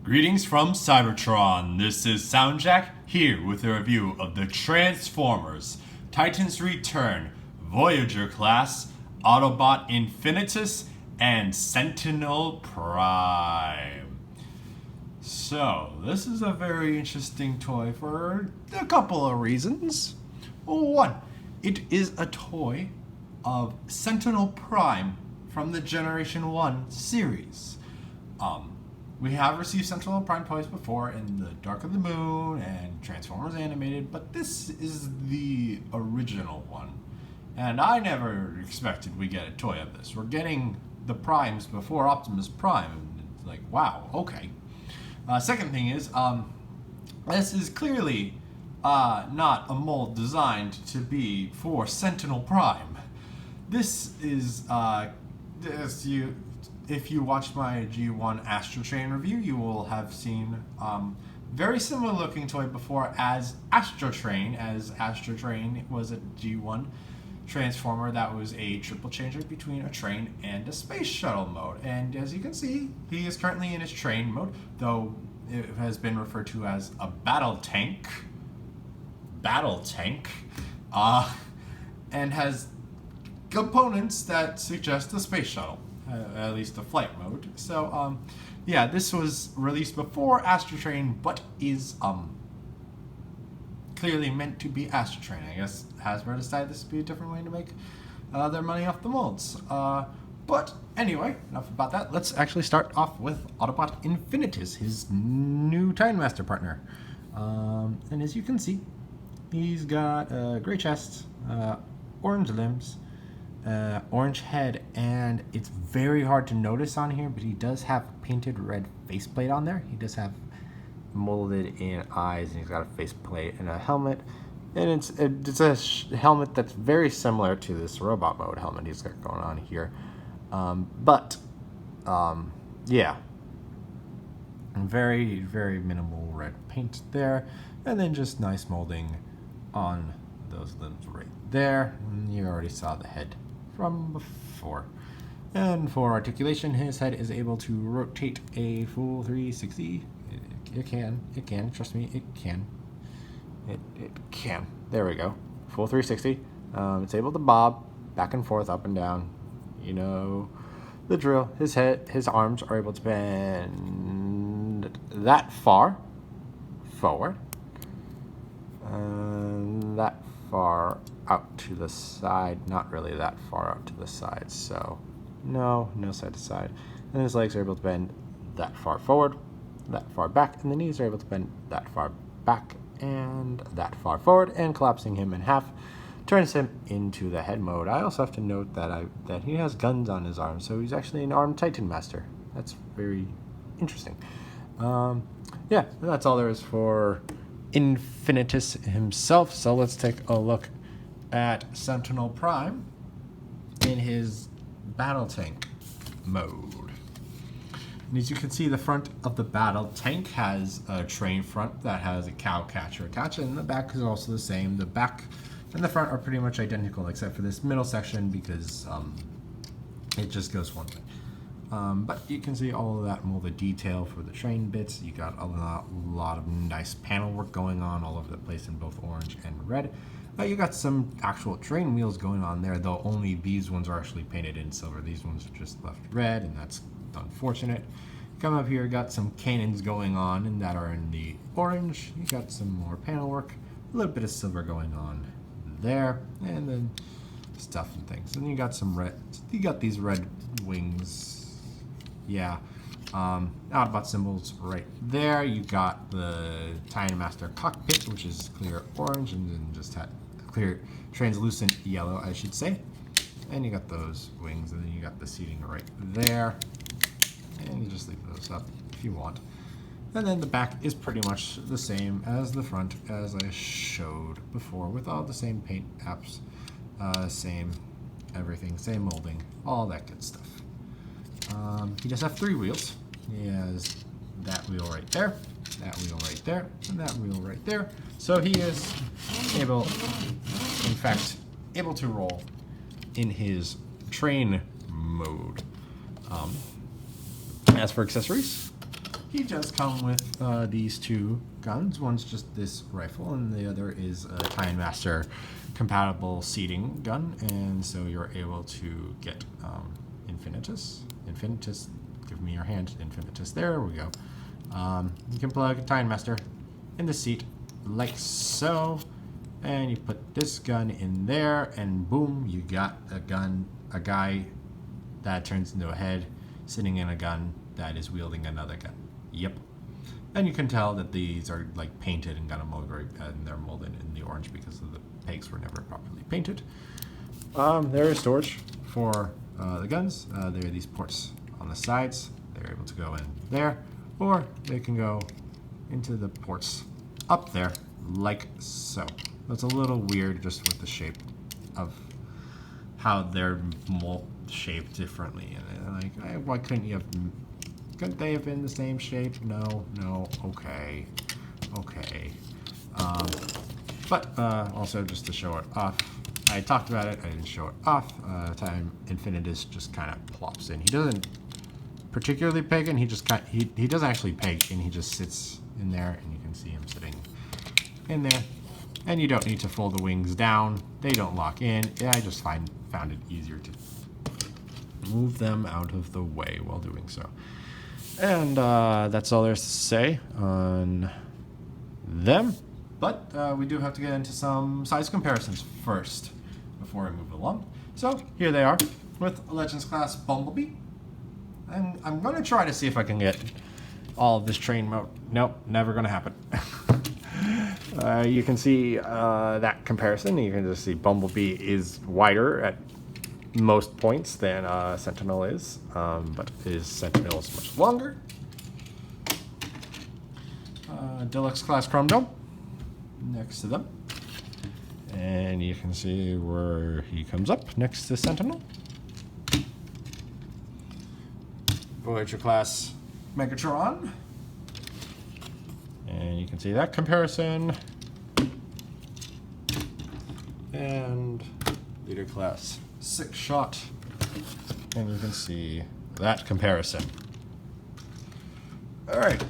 Greetings from Cybertron. This is SoundJack here with a review of the Transformers, Titan's Return, Voyager class, Autobot Infinitus, and Sentinel Prime. So, this is a very interesting toy for a couple of reasons. One, it is a toy of Sentinel Prime from the Generation 1 series. We have received Sentinel Prime toys before in the Dark of the Moon and Transformers Animated, but this is the original one. And I never expected we'd get a toy of this. We're getting the Primes before Optimus Prime. And it's like, wow, okay. Second thing is, this is clearly not a mold designed to be for Sentinel Prime. This is, if you watched my G1 Astro Train review, you will have seen very similar looking toy before as Astro Train, as Astro Train was a G1 Transformer that was a triple changer between a train and a space shuttle mode. And as you can see, he is currently in his train mode, though it has been referred to as a battle tank, and has components that suggest a space shuttle. At least a flight mode. So, yeah, this was released before Astro Train, but is clearly meant to be Astro Train. I guess Hasbro decided this would be a different way to make their money off the molds. But anyway, enough about that. Let's actually start off with Autobot Infinitus, his new Time Master partner. And as you can see, he's got a gray chest, orange limbs, orange head, and it's very hard to notice on here, but he does have painted red faceplate on there. He does have molded in eyes, and he's got a faceplate and a helmet, and it's a helmet that's very similar to this robot mode helmet he's got going on here, yeah, very minimal red paint there, and then just nice molding on those limbs right there. And you already saw the head from before. And for articulation, his head is able to rotate a full 360. It can, trust me, it can. It can. There we go. Full 360. It's able to bob back and forth, up and down. You know the drill. His arms are able to bend that far forward. And that far out to the side, not really that far out to the side, so no side to side. And his legs are able to bend that far forward, that far back, and the knees are able to bend that far back and that far forward, and collapsing him in half turns him into the head mode. I also have to note that he has guns on his arms, so he's actually an armed Titan Master. That's very interesting. Yeah, that's all there is for Infinitus himself. So let's take a look at Sentinel Prime in his battle tank mode. And as you can see, the front of the battle tank has a train front that has a cow catcher attached, and the back is also the same. The back and the front are pretty much identical except for this middle section because it just goes one way. But you can see all of that molded detail for the train bits. You got a lot of nice panel work going on all over the place in both orange and red. You got some actual train wheels going on there, though only these ones are actually painted in silver. These ones are just left red, and that's unfortunate. Come up here, got some cannons going on, and that are in the orange. You got some more panel work, a little bit of silver going on there, and then stuff and things. And you got some red. You got these red wings. Yeah. Autobot symbols right there. You got the Time Master cockpit, which is clear orange, and then just had clear translucent yellow, I should say. And you got those wings, and then you got the seating right there. And you just leave those up if you want. And then the back is pretty much the same as the front, as I showed before, with all the same paint apps, same everything, same molding, all that good stuff. He does have 3 wheels. He has that wheel right there, that wheel right there, and that wheel right there. So he is able, in fact, able to roll in his train mode. As for accessories, he does come with these two guns. One's just this rifle, and the other is a Time Master compatible seating gun, and so you're able to get Infinitus, give me your hand, Infinitus, there we go. You can plug a Time Master in the seat like so, and you put this gun in there, and boom, you got a guy that turns into a head sitting in a gun that is wielding another gun. Yep. And you can tell that these are like painted and got a mold, and they're molded in the orange because of the pegs were never properly painted. There is storage for the guns. There are these ports on the sides. They're able to go in there, or they can go into the ports up there like so. It's a little weird just with the shape of how they're shaped differently. And like, why couldn't they have been the same shape? No, okay. But also just to show it off, I talked about it, I didn't show it off. Time Infinitus just kind of plops in. He doesn't particularly peg in, he doesn't actually peg in, he just sits in there, and you can see him sitting in there. And you don't need to fold the wings down, they don't lock in. Yeah, I just found it easier to move them out of the way while doing so. And that's all there's to say on them. But we do have to get into some size comparisons first before we move along. So here they are with Legends Class Bumblebee. And I'm going to try to see if I can get all of this train mode. Nope, never going to happen. You can see that comparison. You can just see Bumblebee is wider at most points than Sentinel is, but Sentinel is much longer. Deluxe Class Chrome Dome next to them. And you can see where he comes up next to Sentinel. Voyager Class Megatron. And you can see that comparison. And Leader Class 6-Shot. And you can see that comparison. Alright,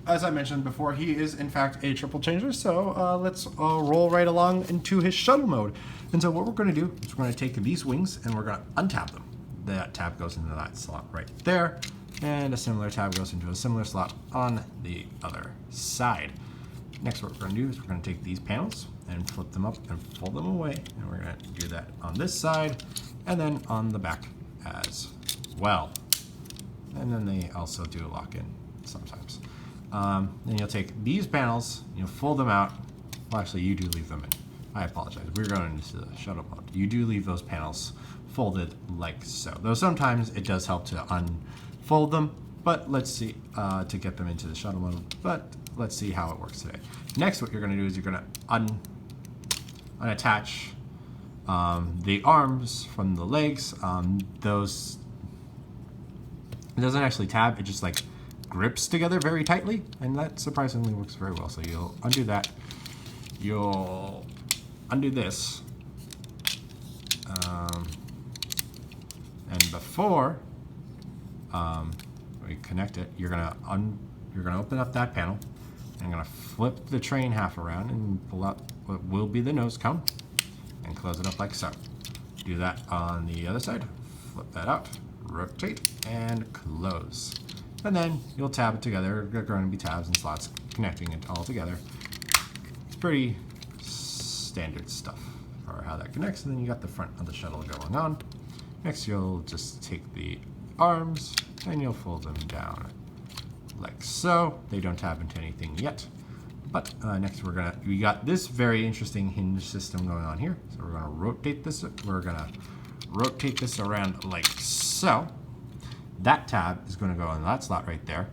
as I mentioned before, he is in fact a triple changer, so let's roll right along into his shuttle mode. And so what we're going to do is we're going to take these wings and we're going to untap them. That tab goes into that slot right there, and a similar tab goes into a similar slot on the other side. Next, what we're going to do is we're going to take these panels and flip them up and fold them away, and we're going to do that on this side and then on the back as well. And then they also do lock in sometimes. Then you'll take these panels, you'll fold them out. Well, actually, you do leave them in. I apologize. We're going into the shuttle mode. You do leave those panels folded like so. Though sometimes it does help to unfold them, but let's see, to get them into the shuttle mode. But let's see how it works today. Next, what you're going to do is you're going to unattach the arms from the legs. Those, it doesn't actually tab, it just like grips together very tightly, and that surprisingly works very well. So you'll undo that, you'll undo this, and before we connect it, you're gonna open up that panel, and I'm gonna flip the train half around and pull out what will be the nose cone and close it up like so. Do that on the other side, flip that out, rotate, and close. And then you'll tab it together. There are going to be tabs and slots connecting it all together. It's pretty standard stuff for how that connects. And then you got the front of the shuttle going on. Next, you'll just take the arms and you'll fold them down like so. They don't tab into anything yet. But next, we got this very interesting hinge system going on here. So we're gonna rotate this. We're gonna rotate this around like so. That tab is going to go in that slot right there,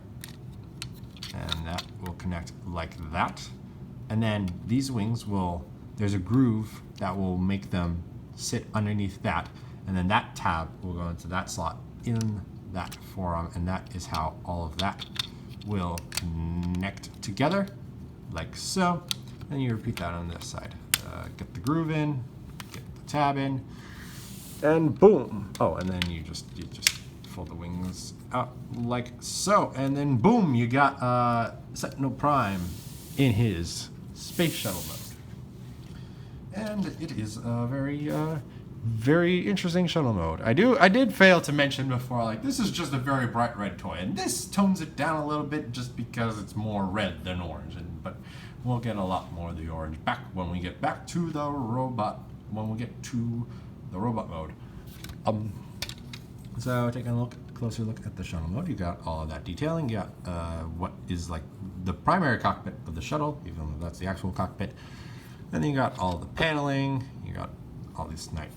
and that will connect like that. And then these wings there's a groove that will make them sit underneath that, and then that tab will go into that slot in that forearm, and that is how all of that will connect together, like so. And you repeat that on this side. Get the groove in, get the tab in, and boom. Oh, and then you just fold the wings out like so, and then boom, you got Sentinel Prime in his space shuttle mode. And it is a very interesting shuttle mode. I did fail to mention before, like, this is just a very bright red toy, and this tones it down a little bit just because it's more red than orange, but we'll get a lot more of the orange back when we get back to the robot, mode. So taking a closer look at the shuttle mode, you got all of that detailing. You got what is like the primary cockpit of the shuttle, even though that's the actual cockpit. And then you got all the paneling. You got all this nice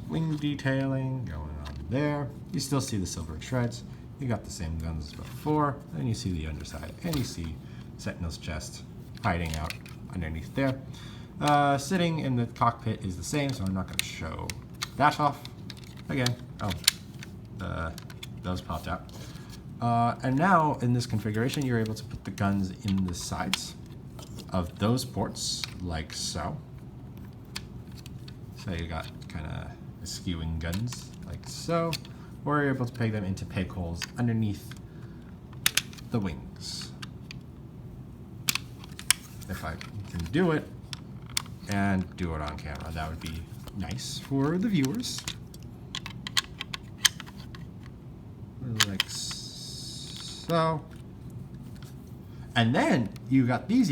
wing detailing going on there. You still see the silver shreds. You got the same guns as before. Then you see the underside, and you see Sentinel's chest hiding out underneath there. Sitting in the cockpit is the same, so I'm not going to show that off. Again, those popped out. And now in this configuration, you're able to put the guns in the sides of those ports, like so. So you got kind of skewing guns, like so. Or you're able to peg them into peg holes underneath the wings. If I can do it and do it on camera, that would be nice for the viewers. Like so. And then you got these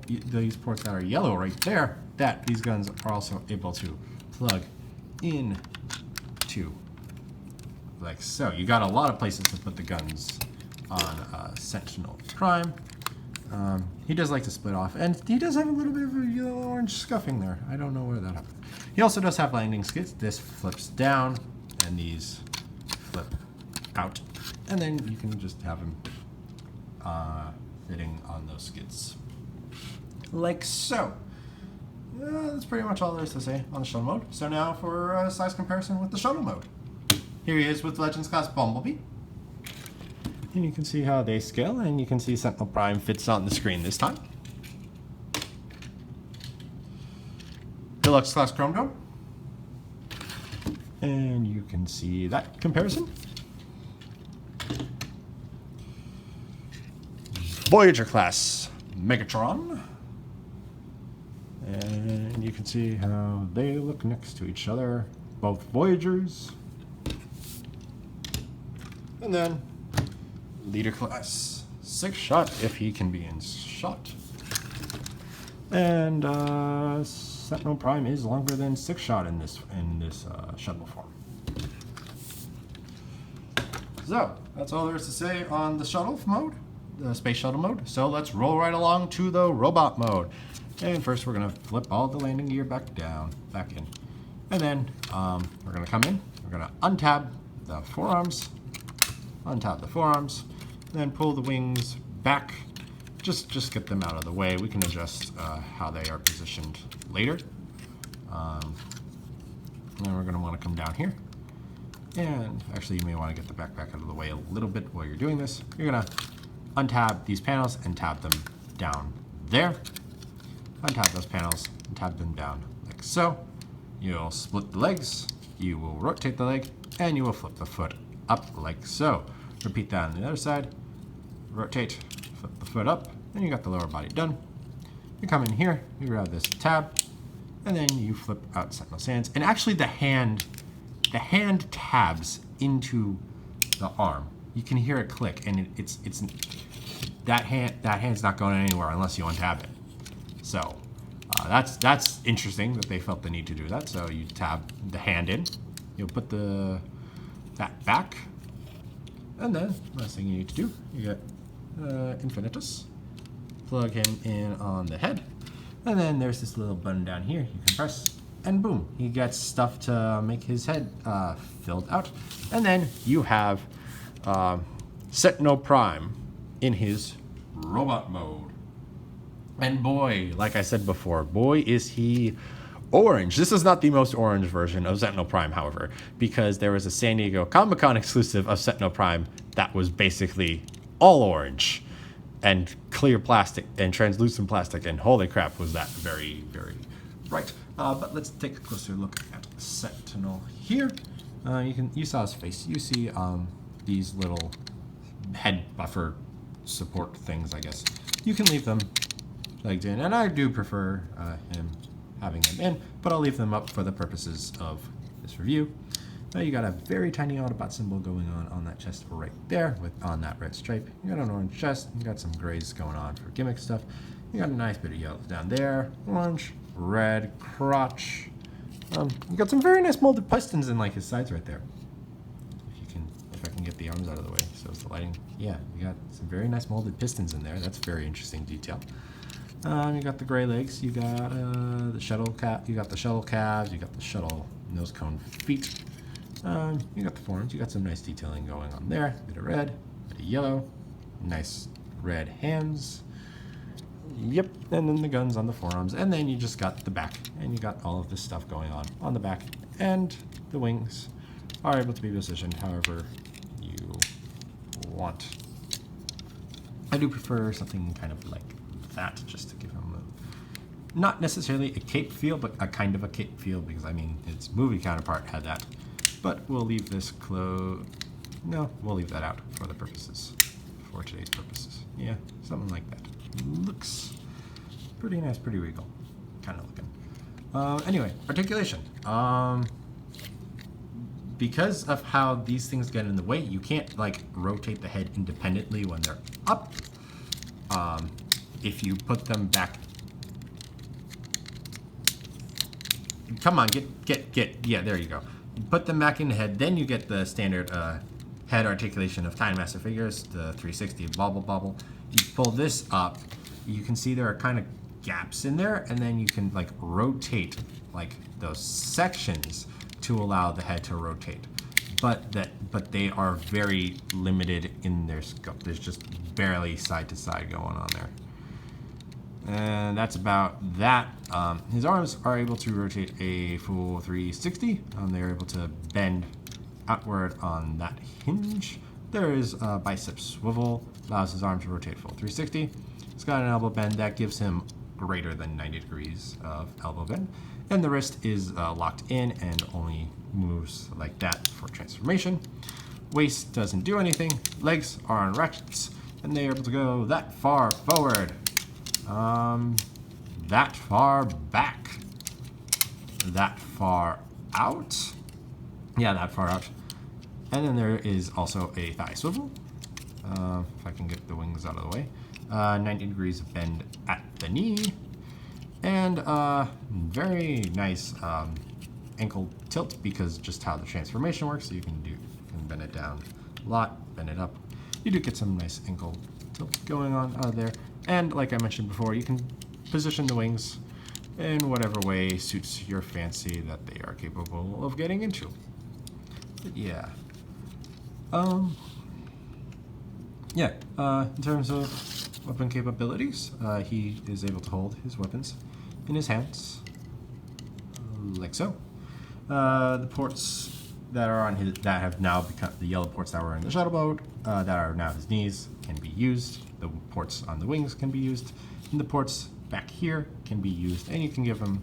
these ports that are yellow right there, that these guns are also able to plug in to, like so. You got a lot of places to put the guns on Sentinel Prime. He does like to split off, and he does have a little bit of a yellow-orange scuffing there. I don't know where that happened. He also does have landing skids. This flips down, and these flip out, and then you can just have him fitting on those skids, like so. That's pretty much all there is to say on the shuttle mode. So now for a size comparison with the shuttle mode. Here he is with Legends Class Bumblebee. And you can see how they scale, and you can see Sentinel Prime fits on the screen this time. Deluxe Class Chrome Dome. And you can see that comparison. Voyager Class Megatron. And you can see how they look next to each other, both Voyagers. And then Leader Class 6-shot, if he can be in shot. And Sentinel Prime is longer than 6-shot in this shuttle form. So that's all there is to say on the shuttle mode, the space shuttle mode. So let's roll right along to the robot mode. And first we're gonna flip all the landing gear back in. And then we're gonna come in, we're gonna untab the forearms, then pull the wings back. Just get them out of the way. We can adjust how they are positioned later. And then we're gonna wanna come down here. And actually you may wanna get the backpack out of the way a little bit while you're doing this. You're gonna untab these panels and tab them down there. Untap those panels and tab them down like so. You'll split the legs, you will rotate the leg, and you will flip the foot up like so. Repeat that on the other side. Rotate, flip the foot up, and you got the lower body done. You come in here, you grab this tab, and then you flip out Sentinel's hands. And actually the hand tabs into the arm. You can hear it click, and it's that hand's not going anywhere unless you untap it. So that's interesting that they felt the need to do that. So you tab the hand in, you'll put that back, and then last thing you need to do, you get Infinitus, plug him in on the head, and then there's this little button down here you can press, and boom, he gets stuff to make his head filled out. And then you have Sentinel Prime in his robot mode. And boy, like I said before, boy is he orange. This is not the most orange version of Sentinel Prime, however, because there was a San Diego Comic-Con exclusive of Sentinel Prime that was basically all orange and clear plastic and translucent plastic, and holy crap, was that very, very bright. But let's take a closer look at Sentinel here. You saw his face. You see these little head buffer support things, I guess. You can leave them plugged in, and I do prefer him having them in, but I'll leave them up for the purposes of this review. Now you got a very tiny Autobot symbol going on that chest right there on that red stripe. You got an orange chest, you got some grays going on for gimmick stuff. You got a nice bit of yellow down there, orange, red, crotch. You got some very nice molded pistons in like his sides right there. If I can get the arms out of the way, so it's the lighting. Yeah, you got some very nice molded pistons in there. That's a very interesting detail. You got the gray legs. You got the shuttle cap. You got the shuttle calves. You got the shuttle nose cone feet. You got the forms. You got some nice detailing going on there. Bit of red, bit of yellow, nice red hands. Yep, and then the guns on the forearms, and then you just got the back, and you got all of this stuff going on the back, and the wings are able to be positioned however you want. I do prefer something kind of like that, just to give him not necessarily a cape feel, but a kind of a cape feel, because I mean its movie counterpart had that. But we'll leave this no, we'll leave that out for the purposes, for today's purposes. Yeah, something like that. Looks pretty nice, pretty regal, kind of looking. Anyway, articulation. Because of how these things get in the way, you can't like rotate the head independently when they're up. If you put them back, come on, get, yeah, there you go. You put them back in the head, then you get the standard head articulation of Time Master figures, the 360 bobble bobble. You pull this up, you can see there are kind of gaps in there, and then you can like rotate like those sections to allow the head to rotate. But they are very limited in their scope. There's just barely side to side going on there. And that's about that. His arms are able to rotate a full 360. They're able to bend outward on that hinge. There is a bicep swivel, allows his arm to rotate full 360. He's got an elbow bend that gives him greater than 90 degrees of elbow bend. And the wrist is locked in and only moves like that for transformation. Waist doesn't do anything. Legs are on ratchets, and they are able to go that far forward, that far back, that far out. Yeah, that far out. And then there is also a thigh swivel. If I can get the wings out of the way. 90 degrees of bend at the knee. And very nice ankle tilt, because just how the transformation works. So you can bend it down a lot, bend it up. You do get some nice ankle tilt going on there. And like I mentioned before, you can position the wings in whatever way suits your fancy that they are capable of getting into. But yeah. In terms of weapon capabilities, he is able to hold his weapons in his hands, like so. The ports that are on his, that have now become the yellow ports that were in the shuttle mode, that are now his knees, can be used. The ports on the wings can be used, and the ports back here can be used. And you can give him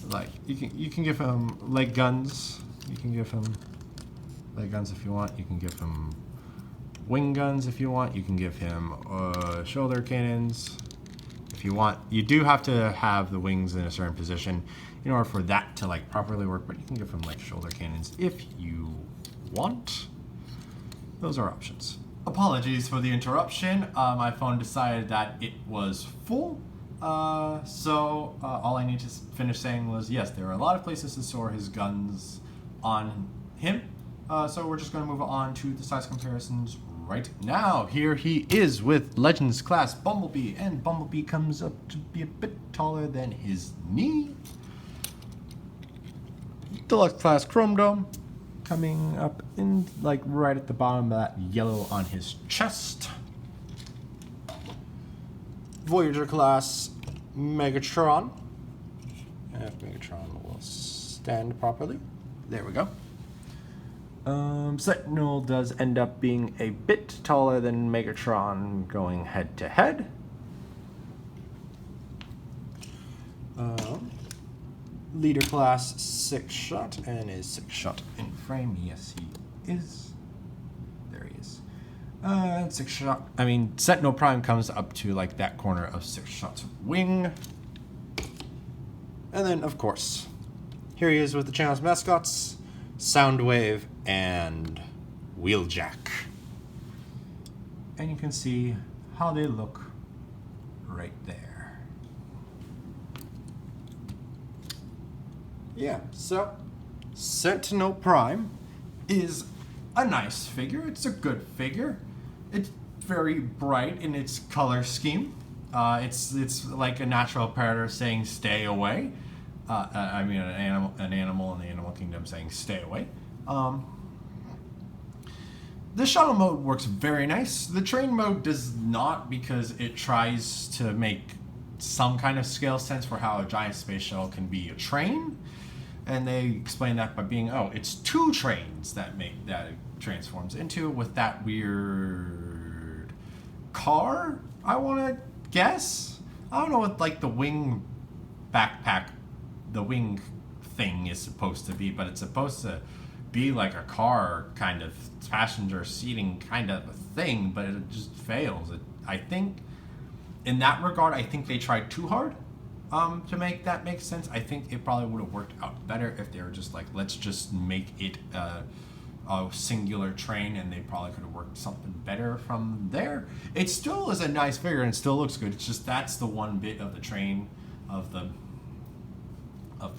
like you can give him leg guns. You can give him leg guns if you want. You can give him wing guns if you want. You can give him shoulder cannons if you want. You do have to have the wings in a certain position in order for that to like properly work, but you can give him like shoulder cannons if you want. Those are options. Apologies for the interruption. My phone decided that it was full. So all I need to finish saying was, yes, there are a lot of places to store his guns on him. So we're just going to move on to the size comparisons right now. Here he is with Legends Class Bumblebee, and Bumblebee comes up to be a bit taller than his knee. Deluxe Class Chrome Dome coming up in like right at the bottom of that yellow on his chest. Voyager Class Megatron. If Megatron will stand properly. There we go. Sentinel does end up being a bit taller than Megatron going head to head. Leader Class 6-shot, and is 6-shot in frame. Yes, he is. Sentinel Prime comes up to like that corner of 6 shots of wing. And then, of course, here he is with the channel's mascots, Soundwave and Wheeljack. And you can see how they look right there. Yeah, so Sentinel Prime is a nice figure. It's a good figure. It's very bright in its color scheme. It's like a natural predator saying "stay away." An animal in the animal kingdom saying "stay away." The shuttle mode works very nice. The train mode does not, because it tries to make some kind of scale sense for how a giant space shuttle can be a train, and they explain that by being, it's 2 trains that it transforms into, with that weird car, I want to guess. I don't know what like the wing backpack, the wing thing is supposed to be, but it's supposed to be like a car kind of passenger seating kind of a thing, but it just fails. I think in that regard, I think they tried too hard to make that make sense. I think it probably would have worked out better if they were just like, let's just make it a singular train, and they probably could have worked something better from there. It still is a nice figure and it still looks good. It's just that's the one bit of the train of the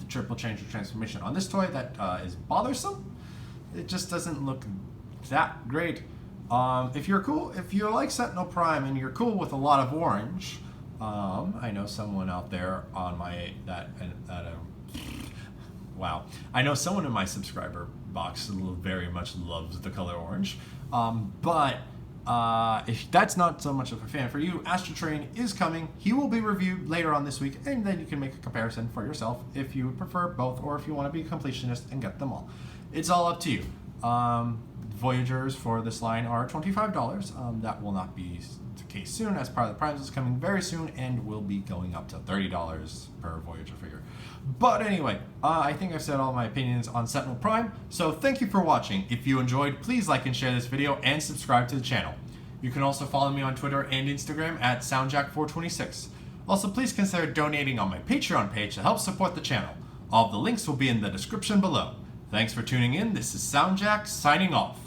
triple change or transformation on this toy that is bothersome. It just doesn't look that great. If you like Sentinel Prime and you're cool with a lot of orange, I know someone out there on I know someone in my subscriber box very much loves the color orange. But if that's not so much of a fan for you, Astro Train is coming. He will be reviewed later on this week, and then you can make a comparison for yourself if you would prefer both, or if you want to be a completionist and get them all. It's all up to you. Voyagers for this line are $25. That will not be the case soon, as part of the Primes is coming very soon and will be going up to $30 per Voyager figure. But anyway, I think I've said all my opinions on Sentinel Prime, so thank you for watching. If you enjoyed, please like and share this video and subscribe to the channel. You can also follow me on Twitter and Instagram at SoundJack426. Also, please consider donating on my Patreon page to help support the channel. All of the links will be in the description below. Thanks for tuning in. This is SoundJack signing off.